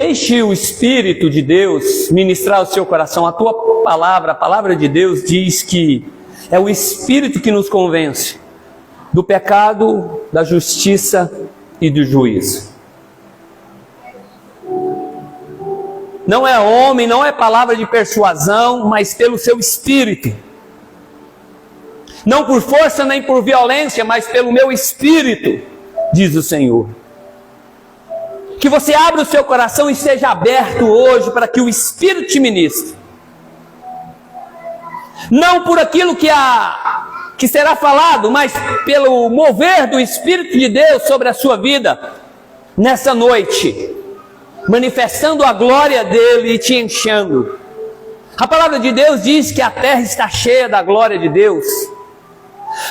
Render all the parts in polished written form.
Deixe o Espírito de Deus ministrar o seu coração. A tua palavra, a palavra de Deus diz que é o Espírito que nos convence do pecado, da justiça e do juízo. Não é homem, não é palavra de persuasão, mas pelo seu Espírito. Não por força nem por violência, mas pelo meu Espírito, diz o Senhor. Que você abra o seu coração e esteja aberto hoje para que o Espírito te ministre. Não por aquilo que será falado, mas pelo mover do Espírito de Deus sobre a sua vida nessa noite, manifestando a glória dele e te enchendo. A palavra de Deus diz que a terra está cheia da glória de Deus.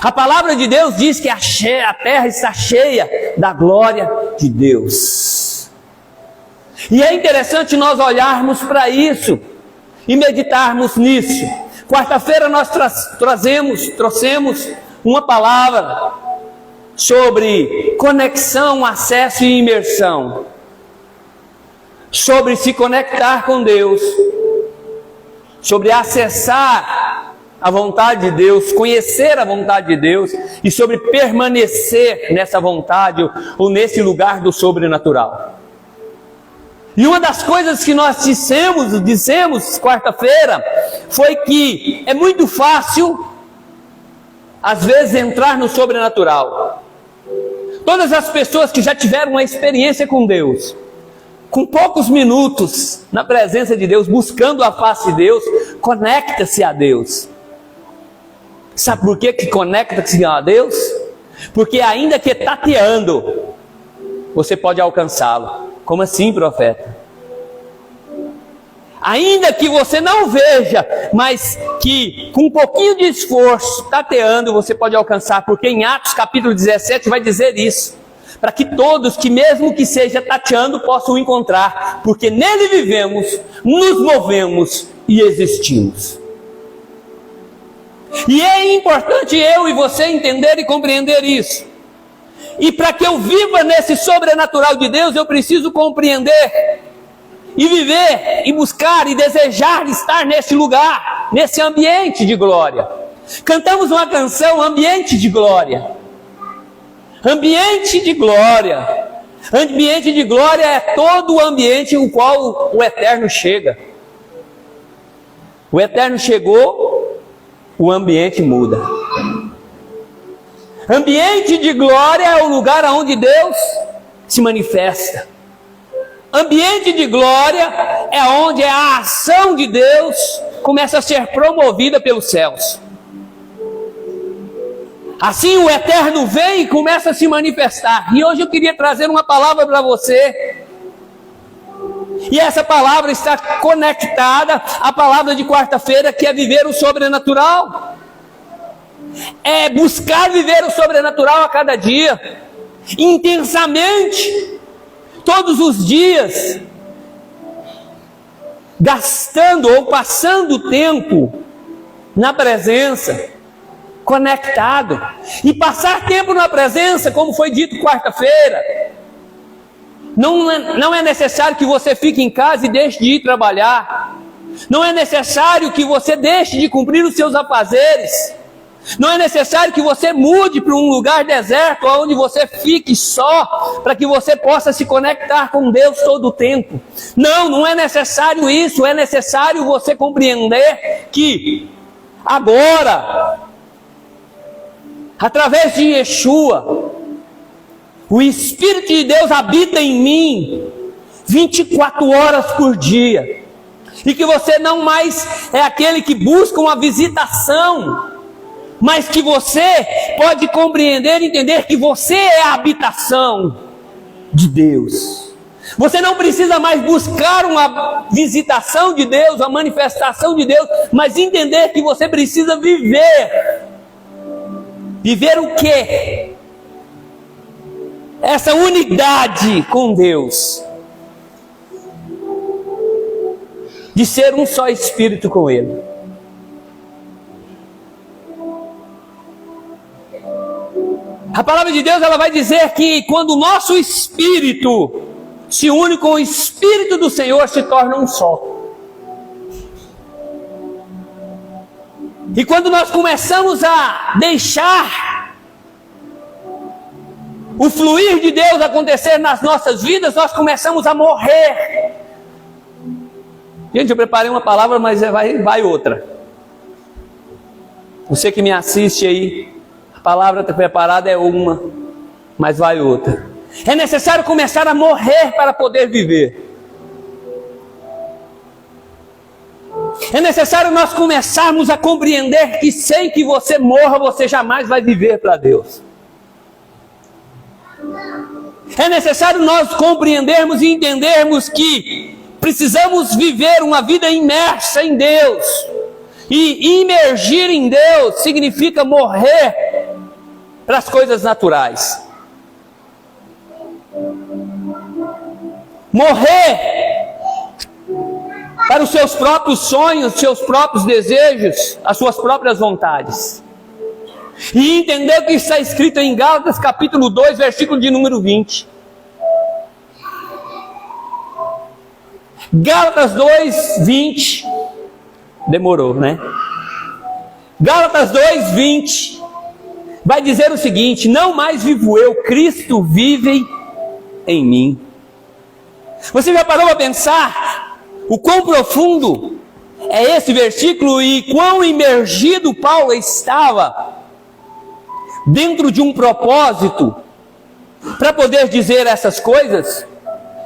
A palavra de Deus diz que a terra está cheia da glória de Deus. E é interessante nós olharmos para isso e meditarmos nisso. Quarta-feira nós trouxemos uma palavra sobre conexão, acesso e imersão. Sobre se conectar com Deus, sobre acessar a vontade de Deus, conhecer a vontade de Deus e sobre permanecer nessa vontade ou nesse lugar do sobrenatural. E uma das coisas que nós dissemos quarta-feira, foi que é muito fácil, às vezes, entrar no sobrenatural. Todas as pessoas que já tiveram uma experiência com Deus, com poucos minutos na presença de Deus, buscando a face de Deus, conecta-se a Deus. Sabe por que conecta-se a Deus? Porque ainda que tateando, você pode alcançá-lo. Como assim, profeta? Ainda que você não veja, mas que com um pouquinho de esforço, tateando, você pode alcançar. Porque em Atos capítulo 17 vai dizer isso. Para que todos, que mesmo que seja tateando, possam encontrar. Porque nele vivemos, nos movemos e existimos. E é importante eu e você entender e compreender isso. E para que eu viva nesse sobrenatural de Deus, eu preciso compreender e viver, e buscar, e desejar estar nesse lugar, nesse ambiente de glória. Cantamos uma canção, Ambiente de Glória. Ambiente de glória. Ambiente de glória é todo o ambiente em qual o Eterno chega. O Eterno chegou, o ambiente muda. Ambiente de glória é o lugar onde Deus se manifesta. Ambiente de glória é onde a ação de Deus começa a ser promovida pelos céus. Assim o Eterno vem e começa a se manifestar. E hoje eu queria trazer uma palavra para você. E essa palavra está conectada à palavra de quarta-feira, que é viver o sobrenatural. É buscar viver o sobrenatural a cada dia, intensamente, todos os dias, gastando ou passando tempo na presença, conectado. E passar tempo na presença, como foi dito quarta-feira, não é necessário que você fique em casa e deixe de ir trabalhar. Não é necessário que você deixe de cumprir os seus afazeres. Não é necessário que você mude para um lugar deserto, onde você fique só, para que você possa se conectar com Deus todo o tempo. Não é necessário isso. É necessário você compreender que agora, através de Yeshua, o Espírito de Deus habita em mim 24 horas por dia. E que você não mais é aquele que busca uma visitação, mas que você pode compreender e entender que você é a habitação de Deus. Você não precisa mais buscar uma visitação de Deus, uma manifestação de Deus, mas entender que você precisa viver. Viver o quê? Essa unidade com Deus. De ser um só espírito com Ele. A palavra de Deus, ela vai dizer que quando o nosso espírito se une com o Espírito do Senhor, se torna um só. E quando nós começamos a deixar o fluir de Deus acontecer nas nossas vidas, nós começamos a morrer. Gente, eu preparei uma palavra, mas vai outra. Você que me assiste aí, a palavra preparada é uma, mas vai outra. É necessário começar a morrer para poder viver. É necessário nós começarmos a compreender que sem que você morra, você jamais vai viver para Deus. É necessário nós compreendermos e entendermos que precisamos viver uma vida imersa em Deus. E imergir em Deus significa morrer para as coisas naturais. Morrer para os seus próprios sonhos, seus próprios desejos, as suas próprias vontades. E entender o que está escrito em Gálatas capítulo 2, versículo de número 20. Gálatas 2, 20. Demorou, né? Gálatas 2, 20. Vai dizer o seguinte: não mais vivo eu, Cristo vive em mim. Você já parou para pensar o quão profundo é esse versículo e quão imergido Paulo estava dentro de um propósito para poder dizer essas coisas?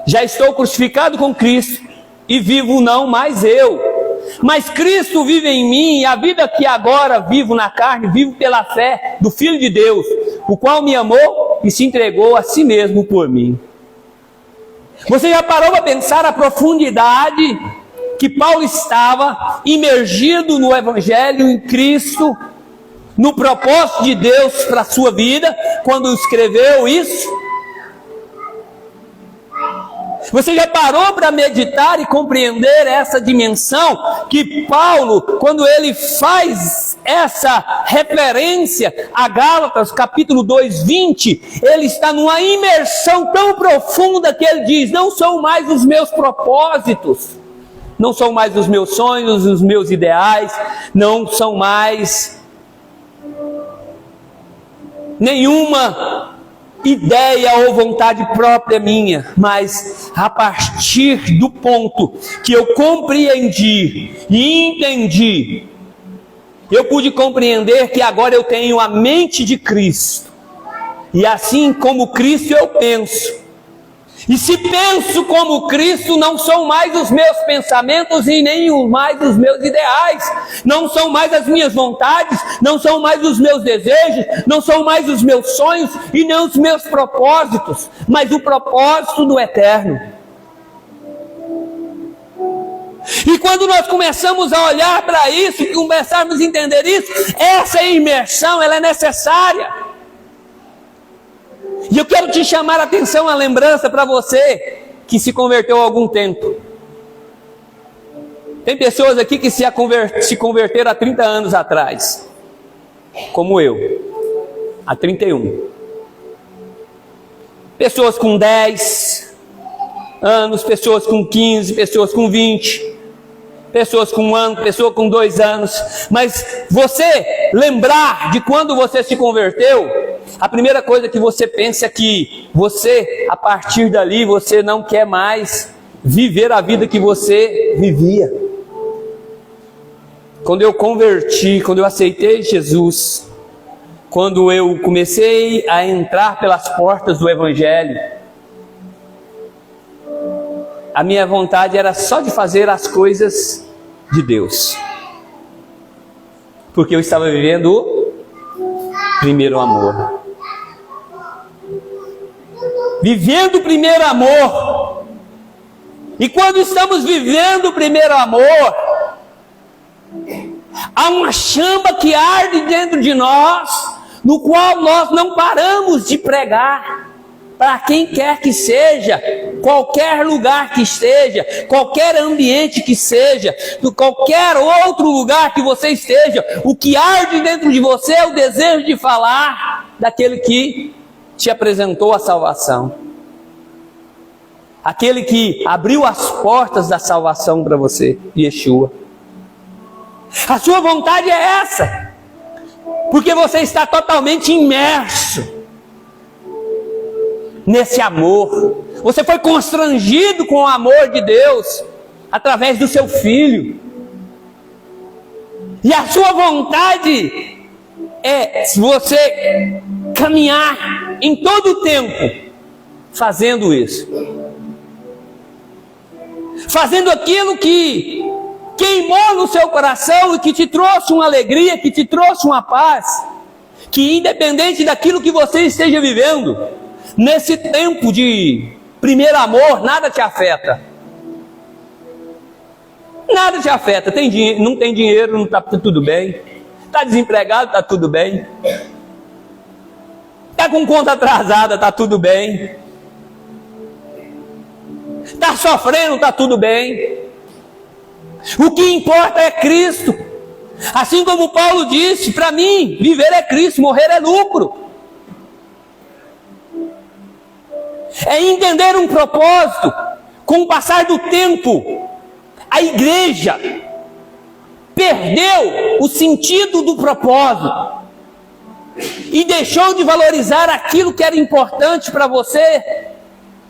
Já estou crucificado com Cristo e vivo não mais eu, mas Cristo vive em mim, e a vida que agora vivo na carne, vivo pela fé do Filho de Deus, o qual me amou e se entregou a si mesmo por mim. Você já parou para pensar a profundidade que Paulo estava imergido no Evangelho, em Cristo, no propósito de Deus para a sua vida, quando escreveu isso? Você já parou para meditar e compreender essa dimensão que Paulo, quando ele faz essa referência a Gálatas capítulo 2, 20, ele está numa imersão tão profunda que ele diz: não são mais os meus propósitos, não são mais os meus sonhos, os meus ideais, não são mais nenhuma ideia ou vontade própria minha, mas a partir do ponto que eu compreendi e entendi, eu pude compreender que agora eu tenho a mente de Cristo, e assim como Cristo eu penso. E se penso como Cristo, não são mais os meus pensamentos e nem mais os meus ideais, não são mais as minhas vontades, não são mais os meus desejos, não são mais os meus sonhos e nem os meus propósitos, mas o propósito do eterno. E quando nós começamos a olhar para isso, e começarmos a entender isso, essa imersão ela é necessária. E eu quero te chamar a atenção, a lembrança para você que se converteu há algum tempo. Tem pessoas aqui que se converteram há 30 anos atrás, como eu, há 31. Pessoas com 10 anos, pessoas com 15, pessoas com 20, pessoas com 1 ano, pessoas com 2 anos. Mas você lembrar de quando você se converteu, a primeira coisa que você pensa é que você, a partir dali, você não quer mais viver a vida que você vivia. Quando eu converti, quando eu aceitei Jesus, quando eu comecei a entrar pelas portas do Evangelho, a minha vontade era só de fazer as coisas de Deus, porque eu estava vivendo o primeiro amor. Vivendo o primeiro amor. E quando estamos vivendo o primeiro amor, há uma chama que arde dentro de nós, no qual nós não paramos de pregar para quem quer que seja, qualquer lugar que esteja, qualquer ambiente que seja, qualquer outro lugar que você esteja. O que arde dentro de você é o desejo de falar daquele que te apresentou a salvação. aquele que abriu as portas da salvação para você, Yeshua. A sua vontade é essa, porque você está totalmente imerso nesse amor. Você foi constrangido com o amor de Deus através do seu Filho. E a sua vontade é você caminhar em todo o tempo fazendo isso. Fazendo aquilo que queimou no seu coração e que te trouxe uma alegria, que te trouxe uma paz, que independente daquilo que você esteja vivendo, nesse tempo de primeiro amor, nada te afeta. Nada te afeta. Não tem dinheiro, não está tudo bem. Está desempregado, está tudo bem. Está com conta atrasada, está tudo bem. Está sofrendo, está tudo bem. O que importa é Cristo. Assim como Paulo disse, para mim, viver é Cristo, morrer é lucro. É entender um propósito. Com o passar do tempo, a igreja perdeu o sentido do propósito e deixou de valorizar aquilo que era importante para você,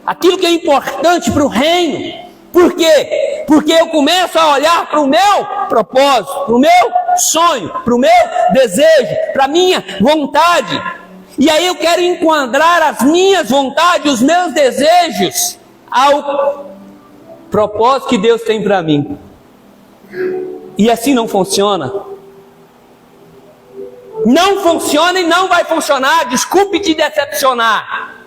aquilo que é importante para o reino. Por quê? Porque eu começo a olhar para o meu propósito, para o meu sonho, para o meu desejo, para a minha vontade. E aí eu quero enquadrar as minhas vontades, os meus desejos ao propósito que Deus tem para mim. E assim não funciona. Não funciona e não vai funcionar. Desculpe te decepcionar.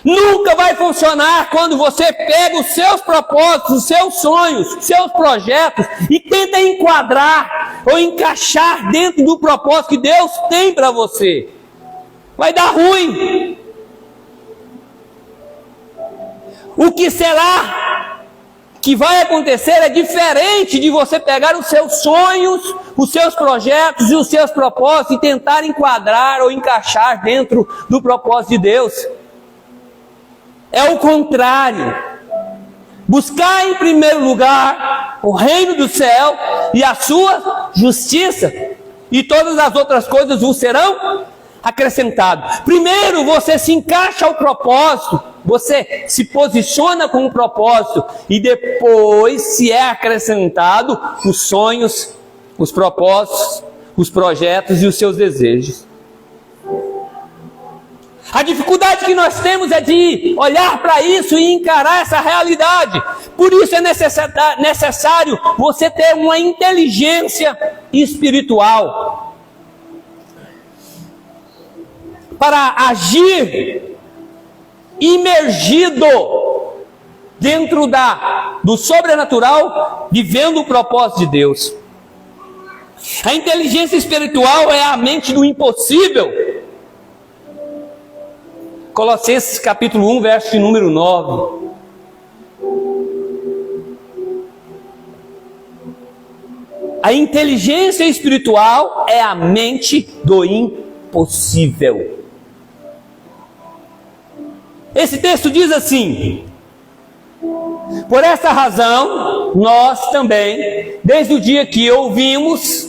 Nunca vai funcionar quando você pega os seus propósitos, os seus sonhos, os seus projetos e tenta enquadrar ou encaixar dentro do propósito que Deus tem para você. Vai dar ruim. O que será que vai acontecer é diferente de você pegar os seus sonhos, os seus projetos e os seus propósitos e tentar enquadrar ou encaixar dentro do propósito de Deus. É o contrário. Buscar em primeiro lugar o reino do céu e a sua justiça, e todas as outras coisas vos serão acrescentadas. Primeiro você se encaixa ao propósito, você se posiciona com o propósito, e depois se é acrescentado os sonhos, os propósitos, os projetos e os seus desejos. A dificuldade que nós temos é de olhar para isso e encarar essa realidade. Por isso é necessário você ter uma inteligência espiritual para agir imergido dentro do sobrenatural, vivendo o propósito de Deus. A inteligência espiritual é a mente do impossível. Colossenses capítulo 1, verso de número 9. A inteligência espiritual é a mente do impossível. Esse texto diz assim: por essa razão, nós também, desde o dia que ouvimos,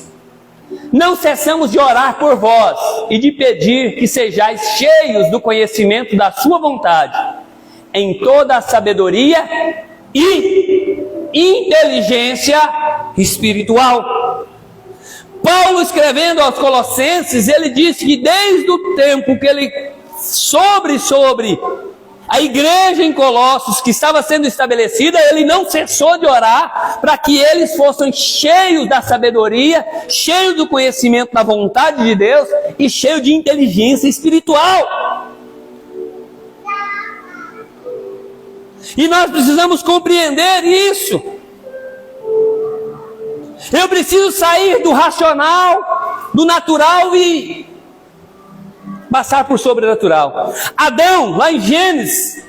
não cessamos de orar por vós e de pedir que sejais cheios do conhecimento da sua vontade, em toda a sabedoria e inteligência espiritual. Paulo, escrevendo aos Colossenses, ele disse que desde o tempo que ele sobre a igreja em Colossos, que estava sendo estabelecida, ele não cessou de orar para que eles fossem cheios da sabedoria, cheios do conhecimento da vontade de Deus e cheios de inteligência espiritual. E nós precisamos compreender isso. Eu preciso sair do racional, do natural e passar por sobrenatural. Adão, lá em Gênesis,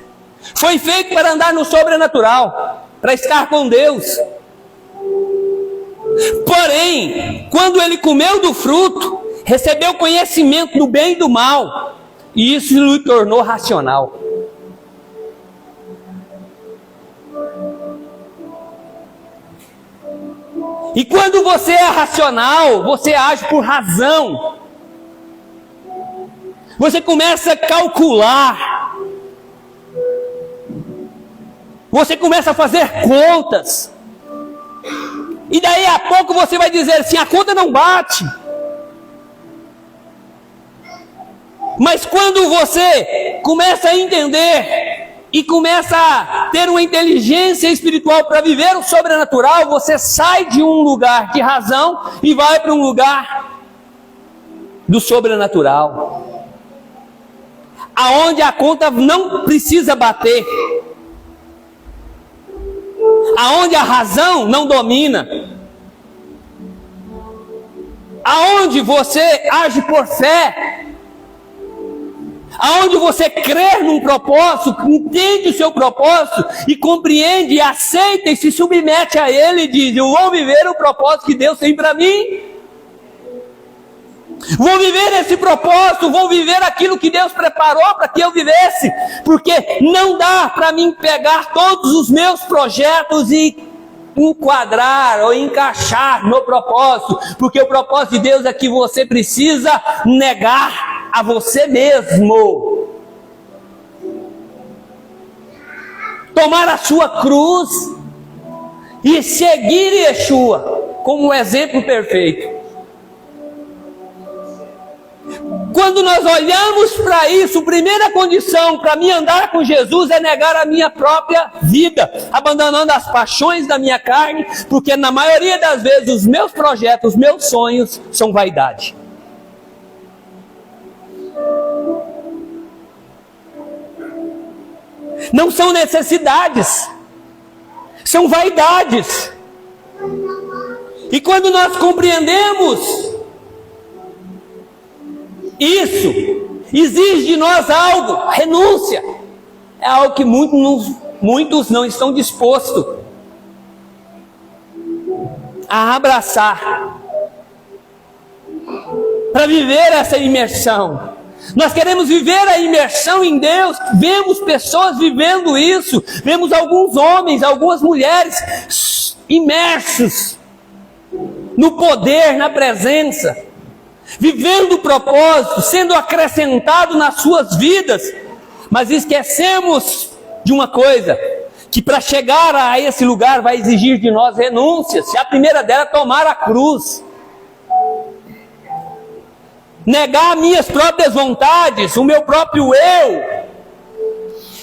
foi feito para andar no sobrenatural, para estar com Deus. Porém, quando ele comeu do fruto, recebeu conhecimento do bem e do mal, e isso lhe tornou racional. E quando você é racional, você age por razão. Você começa a calcular. Você começa a fazer contas. E daí a pouco você vai dizer assim, a conta não bate. Mas quando você começa a entender e começa a ter uma inteligência espiritual para viver o sobrenatural, você sai de um lugar de razão e vai para um lugar do sobrenatural, aonde a conta não precisa bater, aonde a razão não domina, aonde você age por fé, aonde você crê num propósito, entende o seu propósito e compreende, e aceita e se submete a ele e diz, eu vou viver o propósito que Deus tem para mim, vou viver esse propósito, vou viver aquilo que Deus preparou para que eu vivesse, porque não dá para mim pegar todos os meus projetos e enquadrar ou encaixar no propósito, porque o propósito de Deus é que você precisa negar a você mesmo, tomar a sua cruz e seguir Yeshua como um exemplo perfeito. Quando nós olhamos para isso, a primeira condição para mim andar com Jesus é negar a minha própria vida, abandonando as paixões da minha carne, porque na maioria das vezes os meus projetos, os meus sonhos são vaidade. Não são necessidades, são vaidades. E quando nós compreendemos isso, exige de nós algo, renúncia. É algo que muitos não estão dispostos a abraçar, para viver essa imersão. Nós queremos viver a imersão em Deus, vemos pessoas vivendo isso, vemos alguns homens, algumas mulheres imersos no poder, na presença, vivendo o propósito, sendo acrescentado nas suas vidas, mas esquecemos de uma coisa, que para chegar a esse lugar vai exigir de nós renúncias, e a primeira dela é tomar a cruz, negar minhas próprias vontades, o meu próprio eu,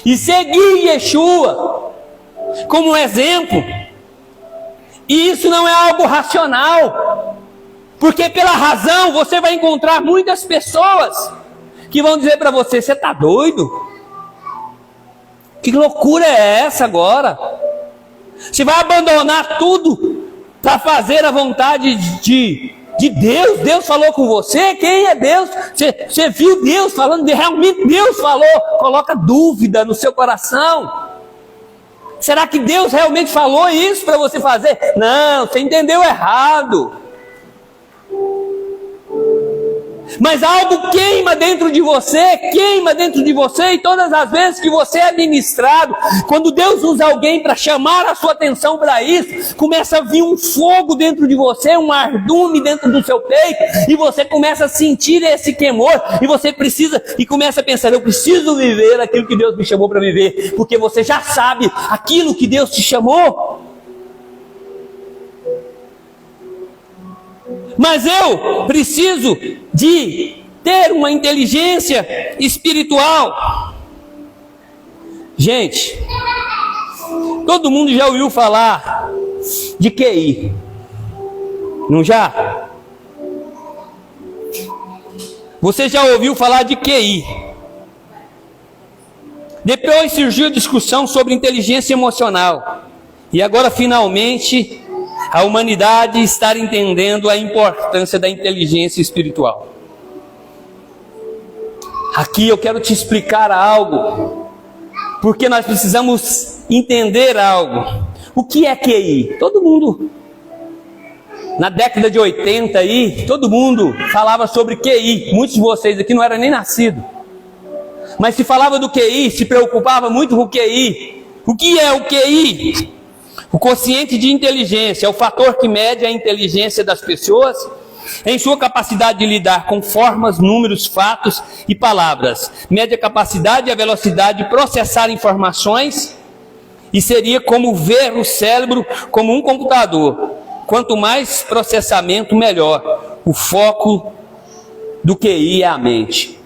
e seguir Yeshua como um exemplo. E isso não é algo racional, porque pela razão você vai encontrar muitas pessoas que vão dizer para você, você está doido? Que loucura é essa agora? Você vai abandonar tudo para fazer a vontade de Deus? Deus falou com você? Quem é Deus? Você viu Deus falando? Realmente Deus falou? Coloca dúvida no seu coração. Será que Deus realmente falou isso para você fazer? Não, você entendeu errado. Mas algo queima dentro de você, e todas as vezes que você é ministrado, quando Deus usa alguém para chamar a sua atenção para isso, começa a vir um fogo dentro de você, um ardume dentro do seu peito, e você começa a sentir esse queimor, e começa a pensar, eu preciso viver aquilo que Deus me chamou para viver, porque você já sabe aquilo que Deus te chamou. Mas eu preciso de ter uma inteligência espiritual. Gente, todo mundo já ouviu falar de QI, não já? Você já ouviu falar de QI? Depois surgiu a discussão sobre inteligência emocional. E agora finalmente a humanidade está entendendo a importância da inteligência espiritual. Aqui eu quero te explicar algo, porque nós precisamos entender algo. O que é QI? Todo mundo, na década de 80 aí, todo mundo falava sobre QI. Muitos de vocês aqui não eram nem nascidos, mas se falava do QI, se preocupava muito com o QI. O que é o QI? O quociente de inteligência é o fator que mede a inteligência das pessoas em sua capacidade de lidar com formas, números, fatos e palavras. Mede a capacidade e a velocidade de processar informações e seria como ver o cérebro como um computador. Quanto mais processamento, melhor. O foco do QI é a mente.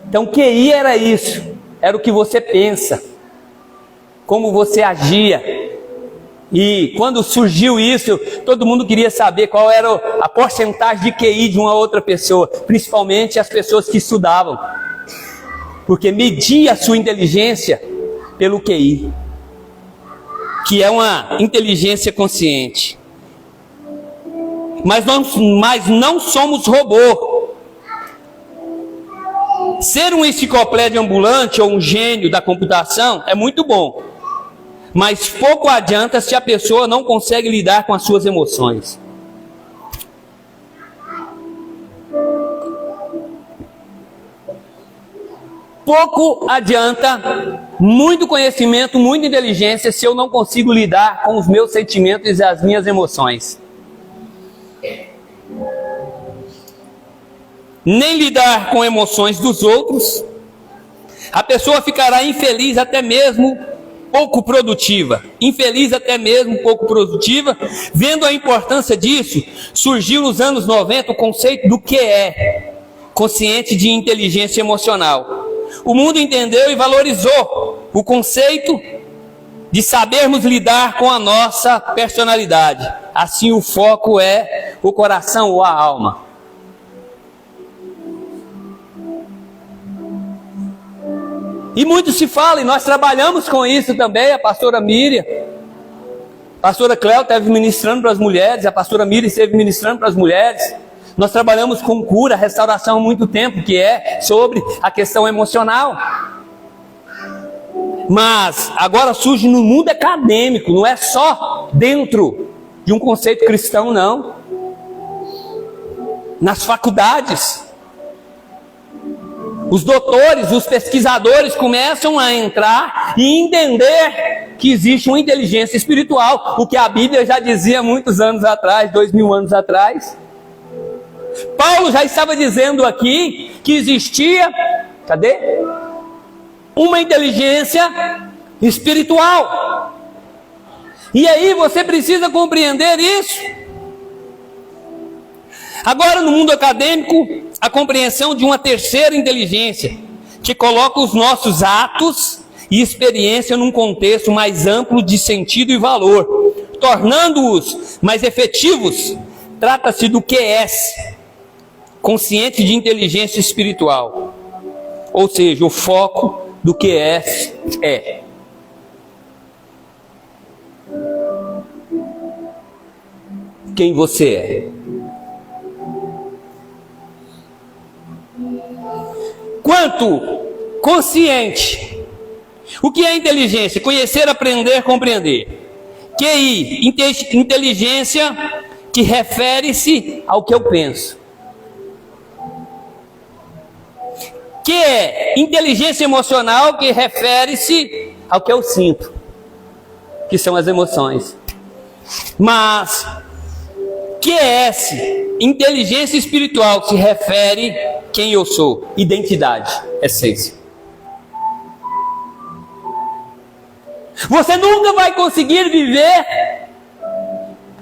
Então, QI era isso. Era o que você pensa, como você agia. E quando surgiu isso, todo mundo queria saber qual era a porcentagem de QI de uma outra pessoa, principalmente as pessoas que estudavam, porque media a sua inteligência pelo QI, que é uma inteligência consciente. Mas não somos robô. Ser um enciclopédia ambulante ou um gênio da computação é muito bom, mas pouco adianta se a pessoa não consegue lidar com as suas emoções. Pouco adianta muito conhecimento, muita inteligência, se eu não consigo lidar com os meus sentimentos e as minhas emoções. Nem lidar com emoções dos outros, a pessoa ficará infeliz, até mesmo pouco produtiva. Infeliz, até mesmo pouco produtiva. Vendo a importância disso, surgiu nos anos 90 o conceito do QE, consciente de inteligência emocional. O mundo entendeu e valorizou o conceito de sabermos lidar com a nossa personalidade. Assim, o foco é o coração ou a alma. E muito se fala, e nós trabalhamos com isso também, a pastora Miriam, a pastora Cléo esteve ministrando para as mulheres, a pastora Miriam esteve ministrando para as mulheres. Nós trabalhamos com cura, restauração há muito tempo, que é sobre a questão emocional. Mas agora surge no mundo acadêmico, não é só dentro de um conceito cristão, não. Nas faculdades, os doutores, os pesquisadores começam a entrar e entender que existe uma inteligência espiritual, o que a Bíblia já dizia muitos anos atrás, 2000 anos atrás. Paulo já estava dizendo aqui que existia, uma inteligência espiritual. E aí você precisa compreender isso. Agora, no mundo acadêmico, a compreensão de uma terceira inteligência, que coloca os nossos atos e experiência num contexto mais amplo de sentido e valor, tornando-os mais efetivos. Trata-se do QS, consciente de inteligência espiritual. Ou seja, o foco do QS é quem você é. Quanto consciente. O que é inteligência? Conhecer, aprender, compreender. QI, inteligência que refere-se ao que eu penso. Que é inteligência emocional que refere-se ao que eu sinto, que são as emoções. Mas QS, inteligência espiritual, que se refere quem eu sou, identidade, essência. Você nunca vai conseguir viver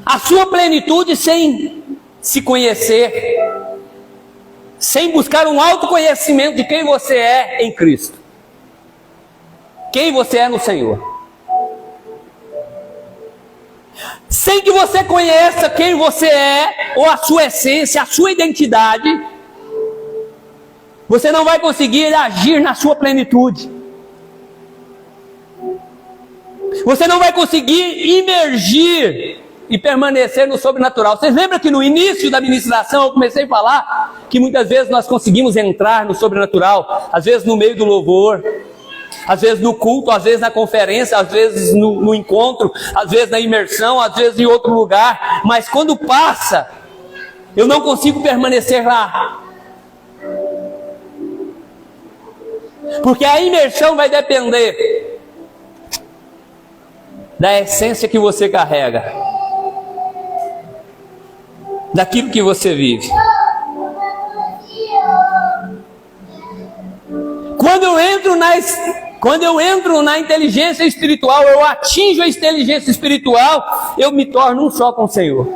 a sua plenitude sem se conhecer, sem buscar um autoconhecimento de quem você é em Cristo, quem você é no Senhor. Sem que você conheça quem você é, ou a sua essência, a sua identidade, você não vai conseguir agir na sua plenitude. Você não vai conseguir imergir e permanecer no sobrenatural. Vocês lembram que no início da ministração eu comecei a falar que muitas vezes nós conseguimos entrar no sobrenatural, às vezes no meio do louvor, às vezes no culto, às vezes na conferência, às vezes no encontro, às vezes na imersão, às vezes em outro lugar, mas quando passa, eu não consigo permanecer lá. Porque a imersão vai depender da essência que você carrega, daquilo que você vive. Quando eu entro na inteligência espiritual, eu atinjo a inteligência espiritual, eu me torno um só com o Senhor.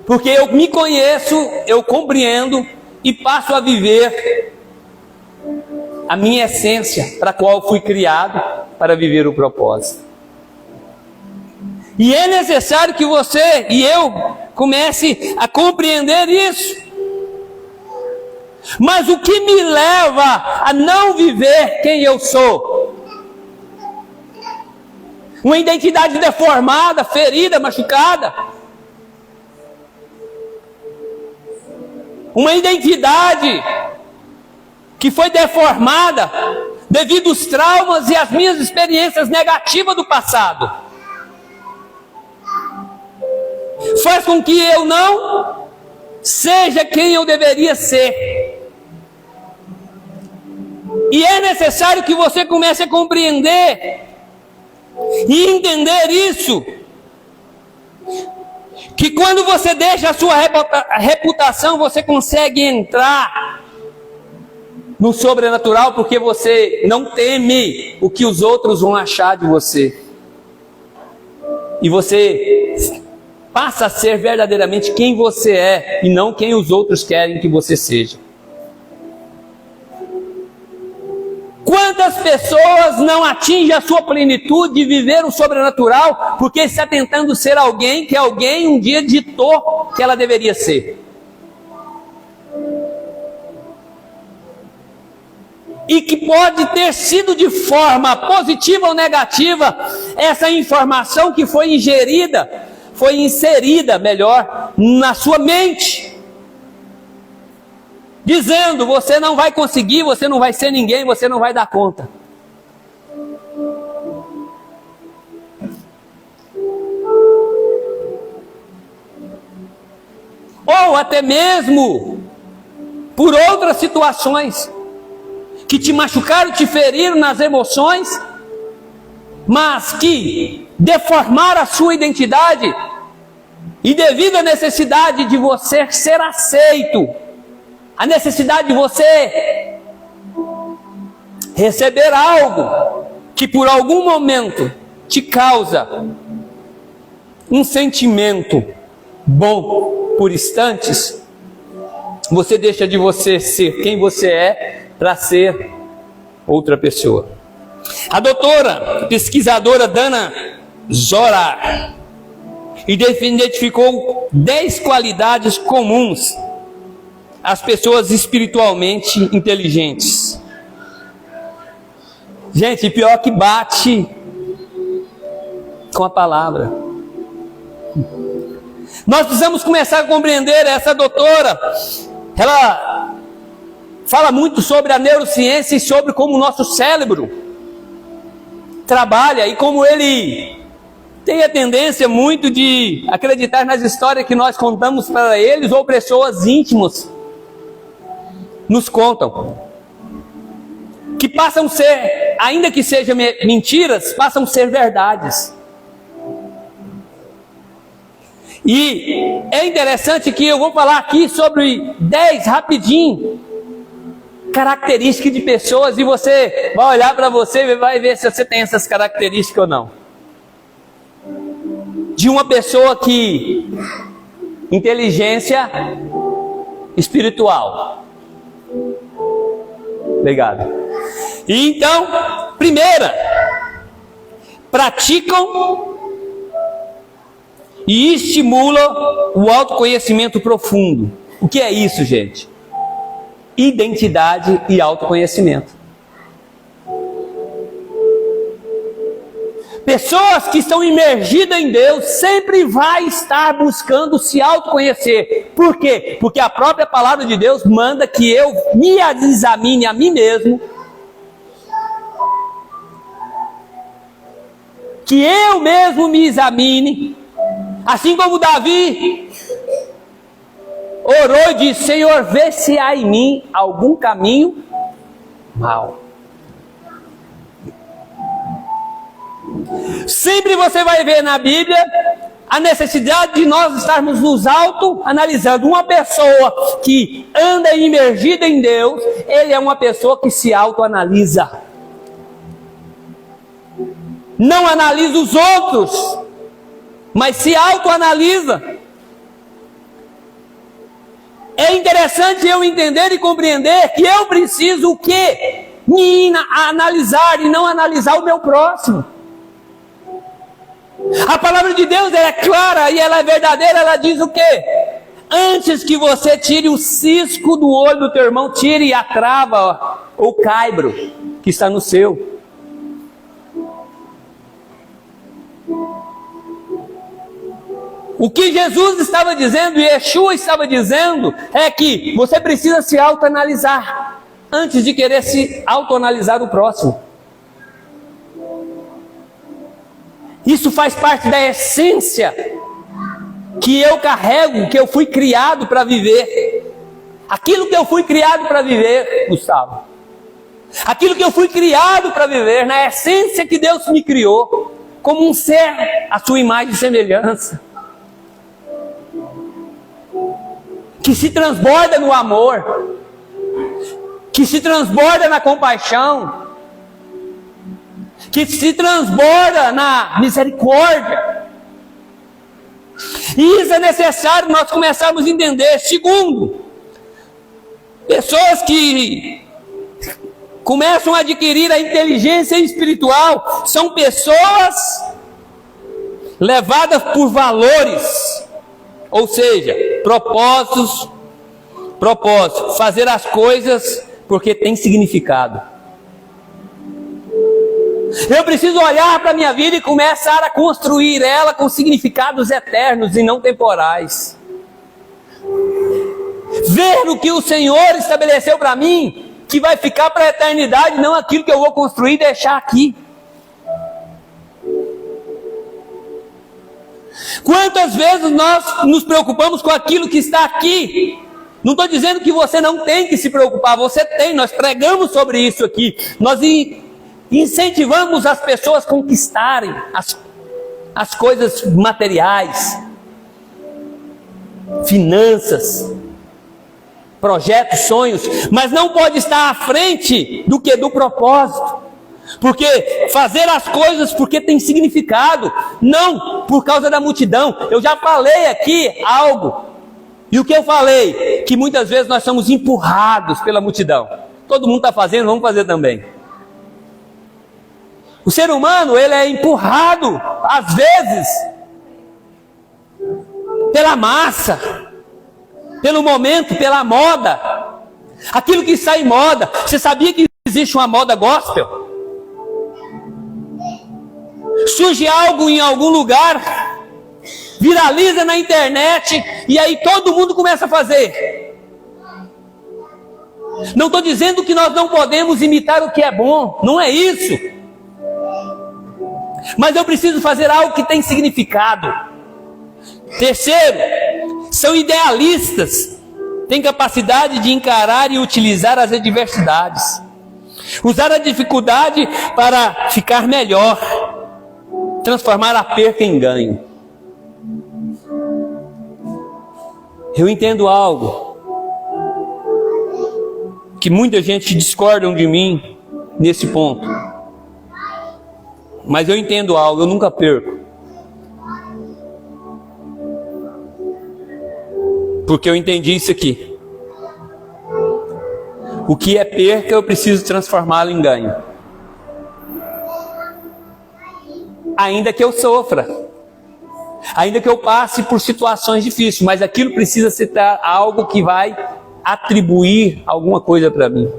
Porque eu me conheço, eu compreendo e passo a viver a minha essência, para a qual eu fui criado para viver o propósito. E é necessário que você e eu comece a compreender isso. Mas o que me leva a não viver quem eu sou? Uma identidade deformada, ferida, machucada. Uma identidade que foi deformada devido aos traumas e às minhas experiências negativas do passado. Faz com que eu não seja quem eu deveria ser. E é necessário que você comece a compreender e entender isso. Que quando você deixa a sua reputação, você consegue entrar no sobrenatural, porque você não teme o que os outros vão achar de você. E você passa a ser verdadeiramente quem você é, e não quem os outros querem que você seja. Quantas pessoas não atingem a sua plenitude de viver o sobrenatural, porque está tentando ser alguém que alguém um dia ditou que ela deveria ser. E que pode ter sido de forma positiva ou negativa, essa informação que foi inserida melhor, na sua mente. Dizendo, você não vai conseguir, você não vai ser ninguém, você não vai dar conta. Ou até mesmo por outras situações que te machucaram, te feriram nas emoções, mas que deformaram a sua identidade, e devido à necessidade de você ser aceito, a necessidade de você receber algo que por algum momento te causa um sentimento bom por instantes, você deixa de você ser quem você é para ser outra pessoa. A doutora pesquisadora Dana Zohar identificou 10 qualidades comuns às pessoas espiritualmente inteligentes. Gente, pior que bate com a palavra. Nós precisamos começar a compreender. Essa doutora, ela fala muito sobre a neurociência e sobre como o nosso cérebro trabalha e como ele tem a tendência muito de acreditar nas histórias que nós contamos para eles ou pessoas íntimas nos contam, que passam a ser, ainda que sejam mentiras, passam a ser verdades. E é interessante que eu vou falar aqui sobre 10 rapidinho características de pessoas, e você vai olhar para você e vai ver se você tem essas características ou não. De uma pessoa que inteligência espiritual. Obrigado. E então, primeira, praticam e estimulam o autoconhecimento profundo. O que é isso, gente? Identidade e autoconhecimento. Pessoas que estão imergidas em Deus sempre vai estar buscando se autoconhecer. Por quê? Porque a própria palavra de Deus manda que eu me examine a mim mesmo, que eu mesmo me examine, assim como Davi orou e disse: Senhor, vê se há em mim algum caminho mau. Sempre você vai ver na Bíblia a necessidade de nós estarmos nos auto-analisando. Uma pessoa que anda imergida em Deus, ele é uma pessoa que se auto-analisa. Não analisa os outros, mas se auto-analisa. É interessante eu entender e compreender que eu preciso o quê? Me analisar e não analisar o meu próximo. A palavra de Deus ela é clara e ela é verdadeira, ela diz o quê? Antes que você tire o cisco do olho do teu irmão, tire a trava ou o caibro que está no seu. O que Jesus estava dizendo e Yeshua estava dizendo é que você precisa se autoanalisar antes de querer se autoanalisar o próximo. Isso faz parte da essência que eu carrego, que eu fui criado para viver. Aquilo que eu fui criado para viver, Gustavo. Aquilo que eu fui criado para viver, na essência que Deus me criou, como um ser, a sua imagem e semelhança. Que se transborda no amor, que se transborda na compaixão, que se transborda na misericórdia. E isso é necessário nós começarmos a entender. Segundo, pessoas que começam a adquirir a inteligência espiritual são pessoas levadas por valores, ou seja, propósitos, fazer as coisas porque tem significado. Eu preciso olhar para a minha vida e começar a construir ela com significados eternos e não temporais. Ver o que o Senhor estabeleceu para mim, que vai ficar para a eternidade, não aquilo que eu vou construir e deixar aqui. Quantas vezes nós nos preocupamos com aquilo que está aqui? Não estou dizendo que você não tem que se preocupar, você tem, nós pregamos sobre isso aqui. Nós incentivamos as pessoas a conquistarem as coisas materiais, finanças, projetos, sonhos, mas não pode estar à frente do que? Do propósito. Porque fazer as coisas porque tem significado, não por causa da multidão. Eu já falei aqui algo, e o que eu falei? Que muitas vezes nós somos empurrados pela multidão. Todo mundo está fazendo, vamos fazer também. O ser humano, ele é empurrado, às vezes, pela massa, pelo momento, pela moda. Aquilo que está em moda. Você sabia que existe uma moda gospel? Surge algo em algum lugar, viraliza na internet, e aí todo mundo começa a fazer. Não estou dizendo que nós não podemos imitar o que é bom, não é isso. Mas eu preciso fazer algo que tem significado. Terceiro, são idealistas, têm capacidade de encarar e utilizar as adversidades, usar a dificuldade para ficar melhor, transformar a perca em ganho. Eu entendo algo que muita gente discorda de mim nesse ponto, mas eu entendo algo, eu nunca perco, porque eu entendi isso aqui. O que é perca eu preciso transformá-lo em ganho, ainda que eu sofra, ainda que eu passe por situações difíceis, mas aquilo precisa ser algo que vai atribuir alguma coisa para mim.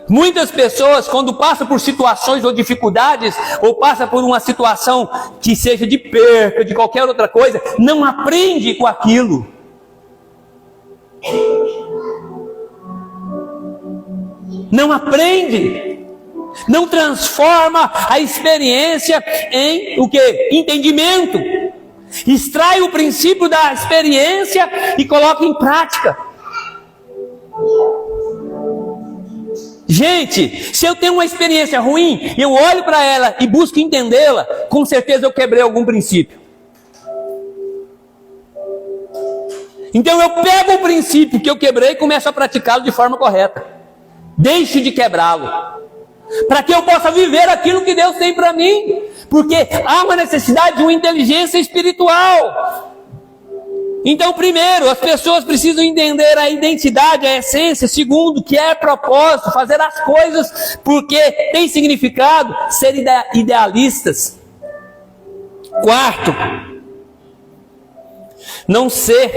Muitas pessoas, quando passam por situações ou dificuldades, ou passam por uma situação que seja de perca, de qualquer outra coisa, não aprende com aquilo. Não aprende. Não transforma a experiência em o quê? Entendimento. Extrai o princípio da experiência e coloca em prática. Gente, se eu tenho uma experiência ruim, eu olho para ela e busco entendê-la, com certeza eu quebrei algum princípio. Então eu pego o princípio que eu quebrei e começo a praticá-lo de forma correta. Deixo de quebrá-lo, para que eu possa viver aquilo que Deus tem para mim, porque há uma necessidade de uma inteligência espiritual. Então, primeiro, as pessoas precisam entender a identidade, a essência. Segundo, que é propósito, fazer as coisas porque tem significado, ser idealistas. Quarto, não ser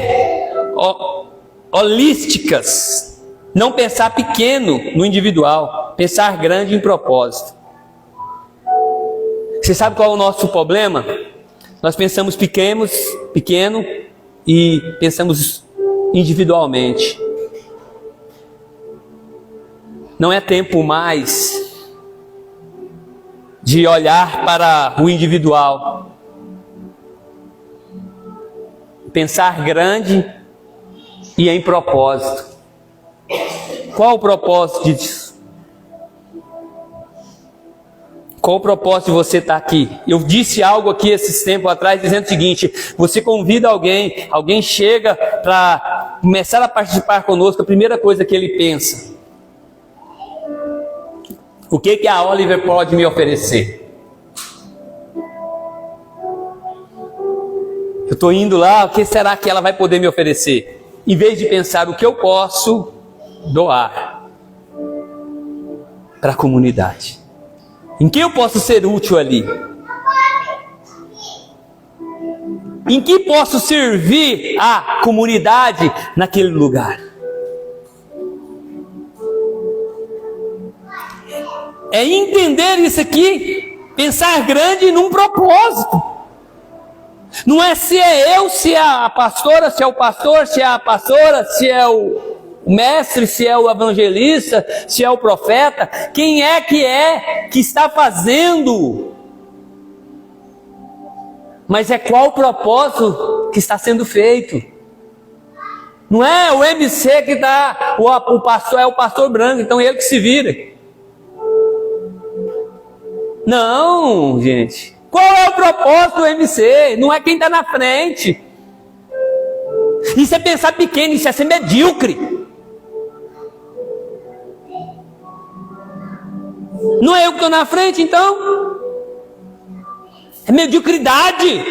holísticas, não pensar pequeno no individual, pensar grande em propósito. Você sabe qual é o nosso problema? Nós pensamos pequeno e pensamos individualmente. Não é tempo mais de olhar para o individual. Pensar grande e em propósito. Qual o propósito disso? Qual o propósito de você estar aqui? Eu disse algo aqui esses tempos atrás, dizendo o seguinte: você convida alguém chega para começar a participar conosco, a primeira coisa que ele pensa: o que a Oliver pode me oferecer? Eu estou indo lá, o que será que ela vai poder me oferecer? Em vez de pensar o que eu posso doar para a comunidade. Em que eu posso ser útil ali? Em que posso servir a comunidade naquele lugar? É entender isso aqui, pensar grande num propósito. Não é se é eu, se é a pastora, se é o pastor, se é a pastora, se é o mestre, se é o evangelista, se é o profeta. Quem é que está fazendo? Mas é qual o propósito que está sendo feito? Não é o MC que está, o pastor é o pastor branco, então ele que se vira. Não, gente. Qual é o propósito do MC? Não é quem está na frente. Isso é pensar pequeno, isso é ser medíocre. Não é eu que estou na frente, então? É mediocridade.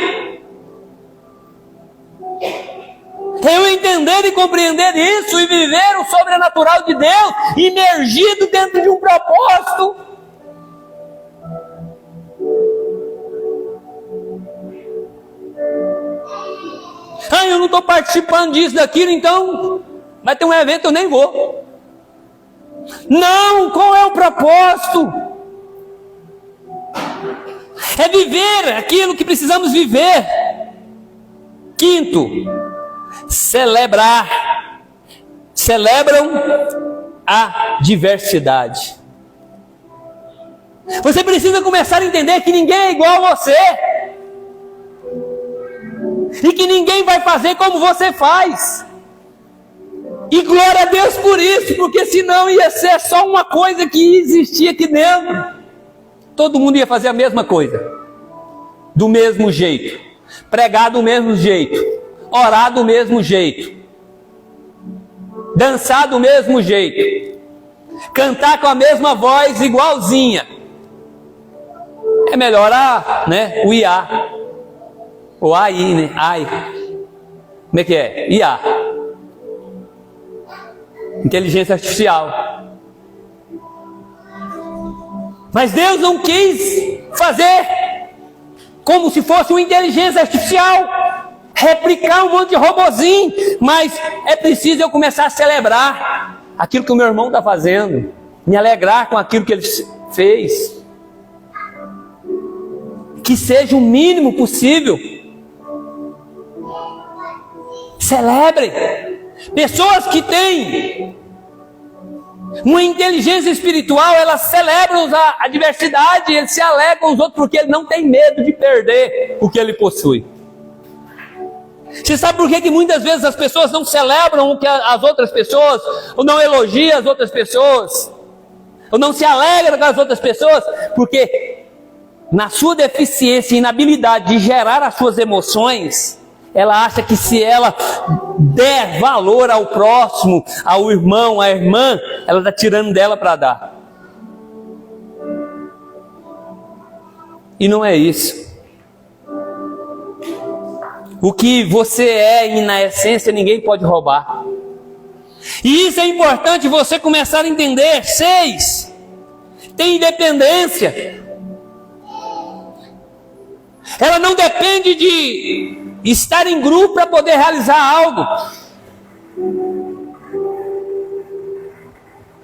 É eu entender e compreender isso e viver o sobrenatural de Deus, imergido dentro de um propósito. Eu não estou participando disso, daquilo, então vai ter um evento, eu nem vou. Não, qual é o propósito? É viver aquilo que precisamos viver. Quinto, celebram a diversidade. Você precisa começar a entender que ninguém é igual a você. E que ninguém vai fazer como você faz. E glória a Deus por isso, porque senão ia ser só uma coisa que existia aqui dentro. Todo mundo ia fazer a mesma coisa, do mesmo jeito, pregar do mesmo jeito, orar do mesmo jeito, dançar do mesmo jeito, cantar com a mesma voz igualzinha. É melhorar, né, o IA. O AI, né? AI. Como é que é? IA. Inteligência artificial. Mas Deus não quis fazer como se fosse uma inteligência artificial, replicar um monte de robozinho. Mas é preciso eu começar a celebrar aquilo que o meu irmão está fazendo, me alegrar com aquilo que ele fez. Que seja o mínimo possível. Celebrem. Pessoas que têm uma inteligência espiritual, elas celebram a diversidade, eles se alegram os outros porque ele não tem medo de perder o que ele possui. Você sabe por que muitas vezes as pessoas não celebram o que as outras pessoas, ou não elogiam as outras pessoas? ou não se alegra com as outras pessoas, porque na sua deficiência e inabilidade de gerar as suas emoções, ela acha que se ela der valor ao próximo, ao irmão, à irmã, ela está tirando dela para dar. E não é isso. O que você é e na essência ninguém pode roubar. E isso é importante você começar a entender. 6. Tem independência. Ela não depende de estar em grupo para poder realizar algo.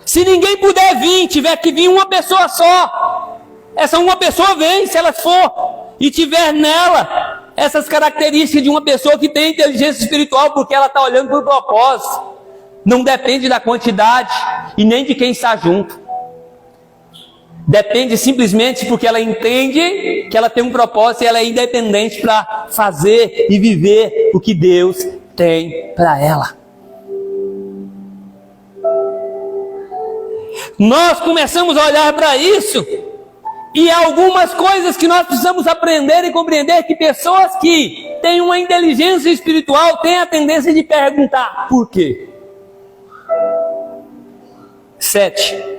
Se ninguém puder vir, tiver que vir uma pessoa só, essa uma pessoa vem, se ela for e tiver nela essas características de uma pessoa que tem inteligência espiritual, porque ela está olhando para o propósito. Não depende da quantidade e nem de quem está junto. Depende simplesmente porque ela entende que ela tem um propósito e ela é independente para fazer e viver o que Deus tem para ela. Nós começamos a olhar para isso e algumas coisas que nós precisamos aprender e compreender, que pessoas que têm uma inteligência espiritual têm a tendência de perguntar por quê. 7.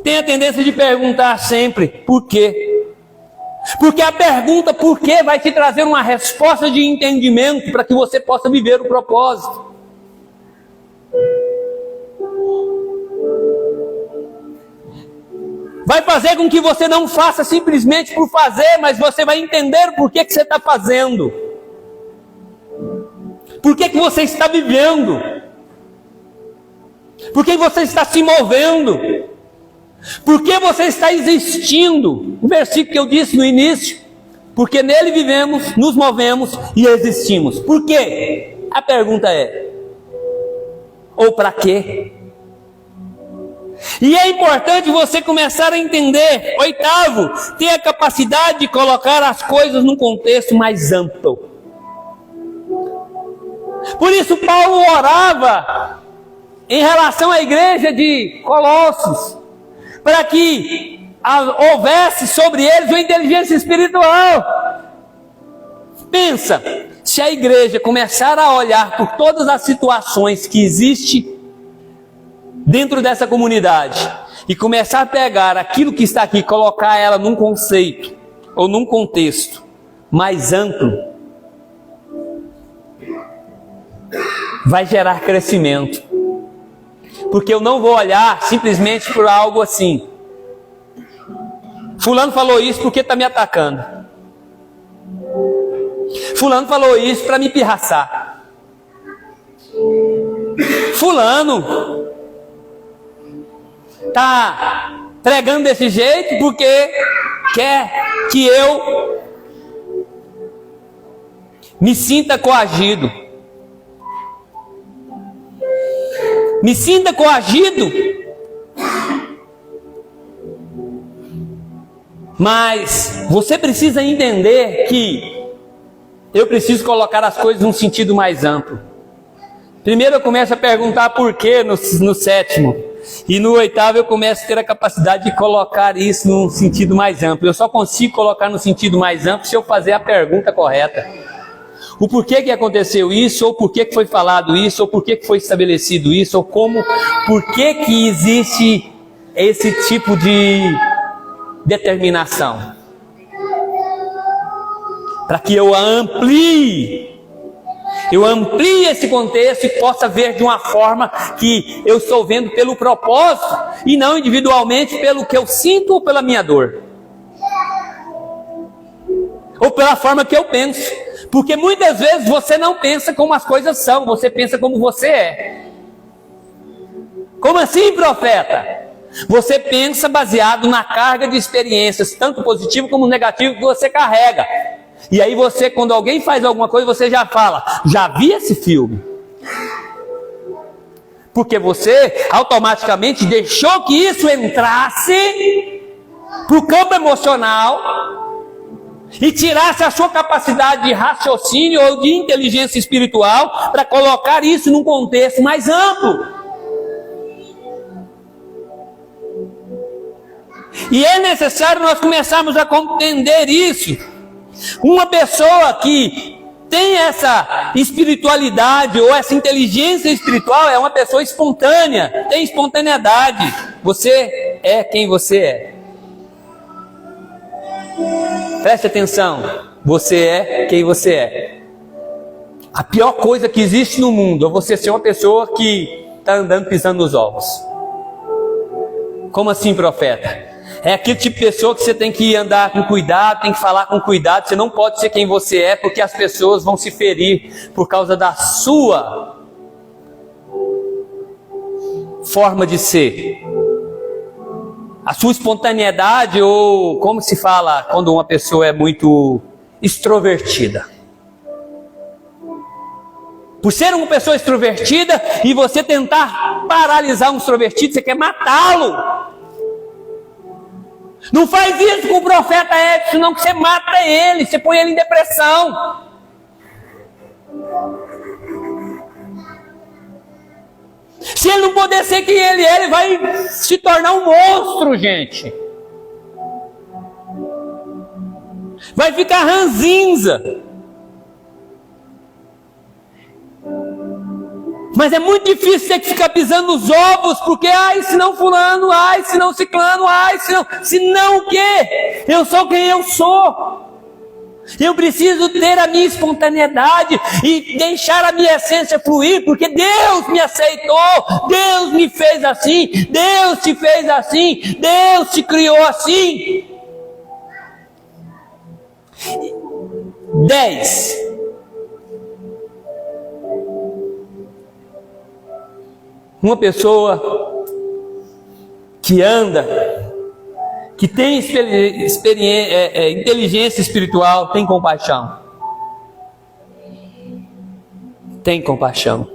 Tem a tendência de perguntar sempre por quê. Porque a pergunta por quê vai te trazer uma resposta de entendimento para que você possa viver o propósito. Vai fazer com que você não faça simplesmente por fazer, mas você vai entender por que você está fazendo. Por que você está vivendo. Por que você está se movendo. Por que você está existindo? O versículo que eu disse no início. Porque nele vivemos, nos movemos e existimos. Por quê? A pergunta é: ou para quê? E é importante você começar a entender. 8, ter a capacidade de colocar as coisas num contexto mais amplo. Por isso Paulo orava em relação à igreja de Colossos, para que houvesse sobre eles uma inteligência espiritual. Pensa, se a igreja começar a olhar por todas as situações que existem dentro dessa comunidade e começar a pegar aquilo que está aqui e colocar ela num conceito ou num contexto mais amplo, vai gerar crescimento. Porque eu não vou olhar simplesmente por algo assim. Fulano falou isso porque está me atacando. Fulano falou isso para me pirraçar. Fulano está pregando desse jeito porque quer que eu me sinta coagido. Me sinta coagido. Mas você precisa entender que eu preciso colocar as coisas num sentido mais amplo. Primeiro eu começo a perguntar por quê no 7º. E no 8º eu começo a ter a capacidade de colocar isso num sentido mais amplo. Eu só consigo colocar no sentido mais amplo se eu fazer a pergunta correta. O porquê que aconteceu isso, ou porquê que foi falado isso, ou porquê que foi estabelecido isso, ou como, porquê que existe esse tipo de determinação. Para que eu amplie esse contexto e possa ver de uma forma que eu estou vendo pelo propósito e não individualmente pelo que eu sinto ou pela minha dor. Ou pela forma que eu penso. Porque muitas vezes você não pensa como as coisas são, você pensa como você é. Como assim, profeta? Você pensa baseado na carga de experiências, tanto positivo como negativo, que você carrega. E aí você, quando alguém faz alguma coisa, você já fala, já vi esse filme. Porque você automaticamente deixou que isso entrasse para o campo emocional e tirasse a sua capacidade de raciocínio ou de inteligência espiritual para colocar isso num contexto mais amplo. E é necessário nós começarmos a compreender isso. Uma pessoa que tem essa espiritualidade ou essa inteligência espiritual é uma pessoa espontânea, tem espontaneidade. Você é quem você é. Preste atenção, você é quem você é. A pior coisa que existe no mundo é você ser uma pessoa que está andando pisando nos ovos. Como assim, profeta? É aquele tipo de pessoa que você tem que andar com cuidado, tem que falar com cuidado. Você não pode ser quem você é, porque as pessoas vão se ferir por causa da sua forma de ser. A sua espontaneidade, ou como se fala quando uma pessoa é muito extrovertida. Por ser uma pessoa extrovertida e você tentar paralisar um extrovertido, você quer matá-lo. Não faz isso com o profeta Edson, não, que você mata ele, você põe ele em depressão. Se ele não puder ser quem ele é, ele vai se tornar um monstro, gente. Vai ficar ranzinza. Mas é muito difícil ter que ficar pisando nos ovos, porque, se não fulano, se não ciclano, se não o quê? Eu sou quem eu sou. Eu preciso ter a minha espontaneidade e deixar a minha essência fluir, porque Deus me aceitou, Deus me fez assim, Deus te fez assim, Deus te criou assim. 10. Uma pessoa que anda, que tem inteligência espiritual, tem compaixão. Tem compaixão.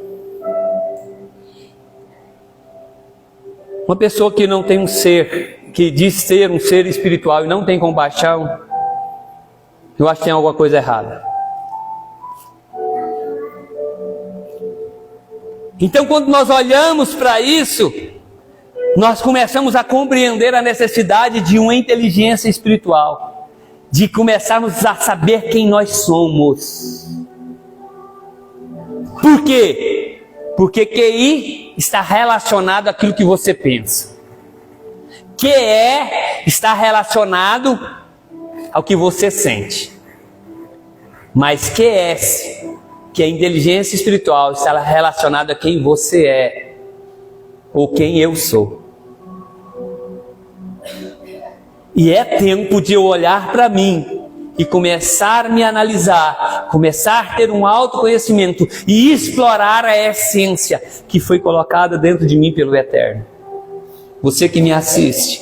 Uma pessoa que não tem um ser, que diz ser um ser espiritual e não tem compaixão, eu acho que tem alguma coisa errada. Então, quando nós olhamos para isso, nós começamos a compreender a necessidade de uma inteligência espiritual, de começarmos a saber quem nós somos. Por quê? Porque QI está relacionado àquilo que você pensa. QE está relacionado ao que você sente. Mas QS, que a inteligência espiritual, está relacionada a quem você é, ou quem eu sou. E é tempo de eu olhar para mim e começar a me analisar, começar a ter um autoconhecimento e explorar a essência que foi colocada dentro de mim pelo Eterno. Você que me assiste,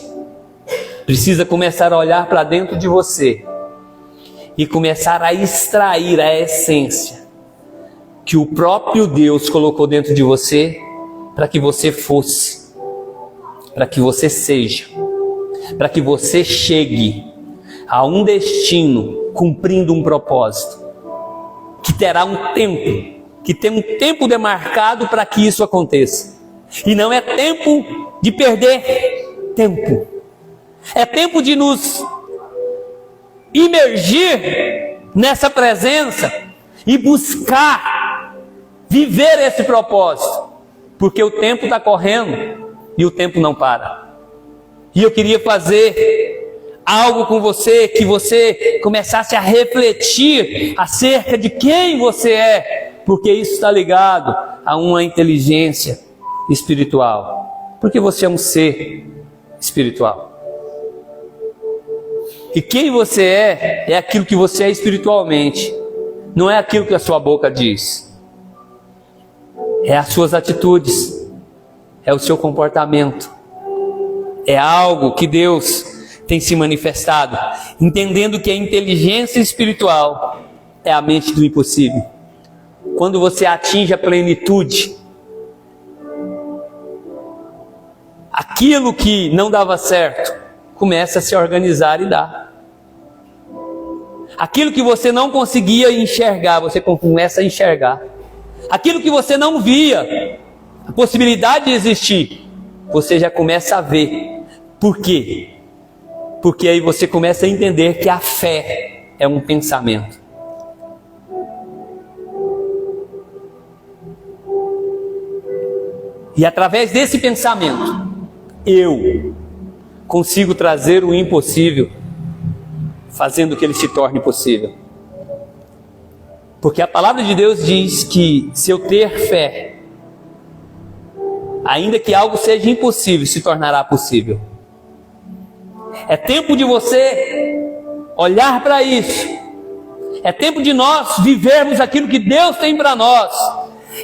precisa começar a olhar para dentro de você e começar a extrair a essência que o próprio Deus colocou dentro de você, para que você fosse, para que você seja, para que você chegue a um destino, cumprindo um propósito, que terá um tempo, que tem um tempo demarcado para que isso aconteça. E não é tempo de perder tempo, é tempo de nos imergir nessa presença e buscar viver esse propósito, porque o tempo está correndo e o tempo não para. E eu queria fazer algo com você, que você começasse a refletir acerca de quem você é, porque isso está ligado a uma inteligência espiritual, porque você é um ser espiritual. E quem você é aquilo que você é espiritualmente, não é aquilo que a sua boca diz. É as suas atitudes, é o seu comportamento, é algo que Deus tem se manifestado, entendendo que a inteligência espiritual é a mente do impossível. Quando você atinge a plenitude, aquilo que não dava certo, começa a se organizar e dar. Aquilo que você não conseguia enxergar, você começa a enxergar. Aquilo que você não via a possibilidade de existir, você já começa a ver. Por quê? Porque aí você começa a entender que a fé é um pensamento. E através desse pensamento, eu consigo trazer o impossível, fazendo que ele se torne possível. Porque a palavra de Deus diz que se eu ter fé, ainda que algo seja impossível, se tornará possível. É tempo de você olhar para isso. É tempo de nós vivermos aquilo que Deus tem para nós.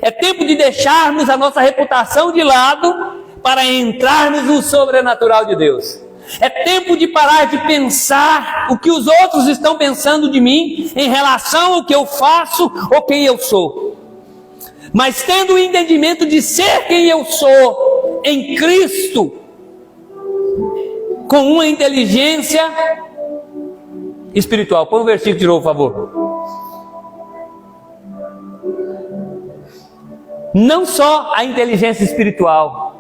É tempo de deixarmos a nossa reputação de lado para entrarmos no sobrenatural de Deus. É tempo de parar de pensar o que os outros estão pensando de mim em relação ao que eu faço ou quem eu sou. Mas tendo o entendimento de ser quem eu sou em Cristo, com uma inteligência espiritual. Põe o versículo de novo, por favor. Não só a inteligência espiritual.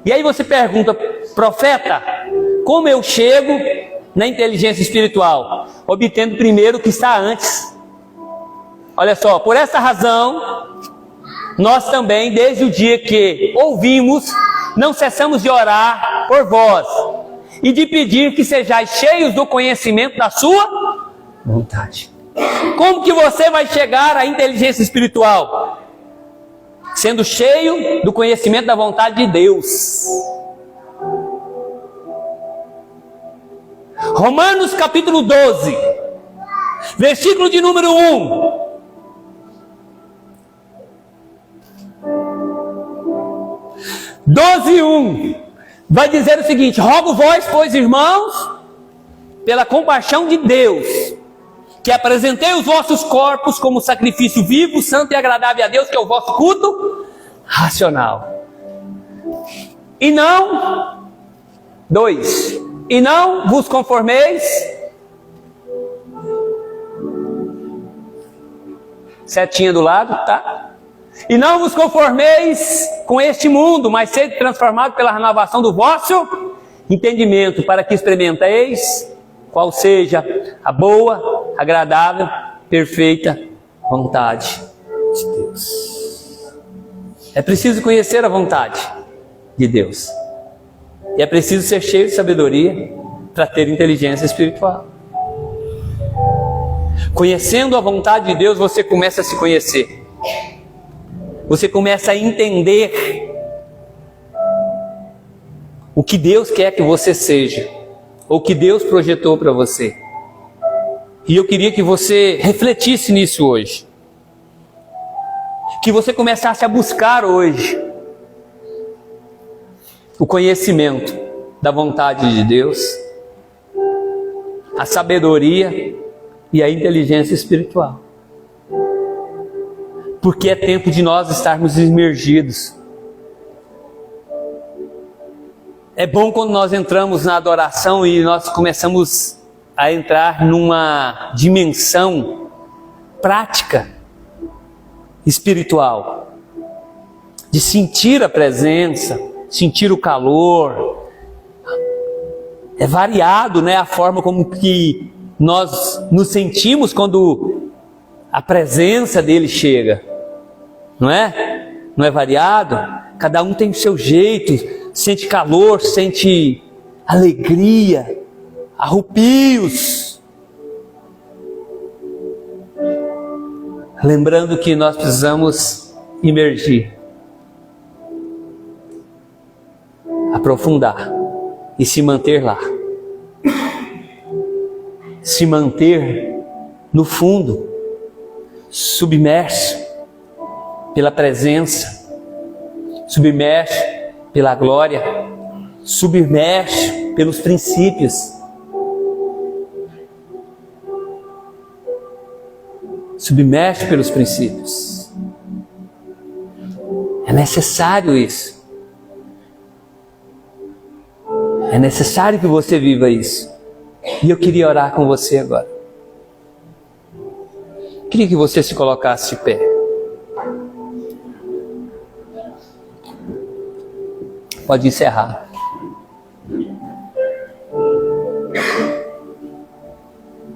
E aí você pergunta, profeta, como eu chego na inteligência espiritual? Obtendo primeiro o que está antes. Olha só, por essa razão, nós também, desde o dia que ouvimos, não cessamos de orar por vós e de pedir que sejais cheios do conhecimento da sua vontade. Como que você vai chegar à inteligência espiritual? Sendo cheio do conhecimento da vontade de Deus. Romanos capítulo 12, versículo de número 1. Vai dizer o seguinte: rogo vós, pois, irmãos, pela compaixão de Deus, que apresentei os vossos corpos como sacrifício vivo, santo e agradável a Deus, que é o vosso culto racional. E não, 2, e não vos conformeis, setinha do lado, tá? E não vos conformeis com este mundo, mas sede transformado pela renovação do vosso entendimento, para que experimenteis qual seja a boa, agradável, perfeita vontade de Deus. É preciso conhecer a vontade de Deus. E é preciso ser cheio de sabedoria para ter inteligência espiritual. Conhecendo a vontade de Deus, você começa a se conhecer. Você começa a entender o que Deus quer que você seja, ou o que Deus projetou para você. E eu queria que você refletisse nisso hoje. Que você começasse a buscar hoje o conhecimento da vontade de Deus, a sabedoria e a inteligência espiritual. Porque é tempo de nós estarmos imergidos. É bom quando nós entramos na adoração e nós começamos a entrar numa dimensão prática, espiritual, de sentir a presença, sentir o calor. É variado, né, a forma como que nós nos sentimos quando a presença dele chega, não é? Não é variado? Cada um tem o seu jeito, sente calor, sente alegria, arrupios. Lembrando que nós precisamos imergir, aprofundar e se manter lá. Se manter no fundo, submerso pela presença, submerso pela glória, submerso pelos princípios. Submerso pelos princípios. É necessário isso. É necessário que você viva isso. E eu queria orar com você agora. Queria que você se colocasse de pé. Pode encerrar.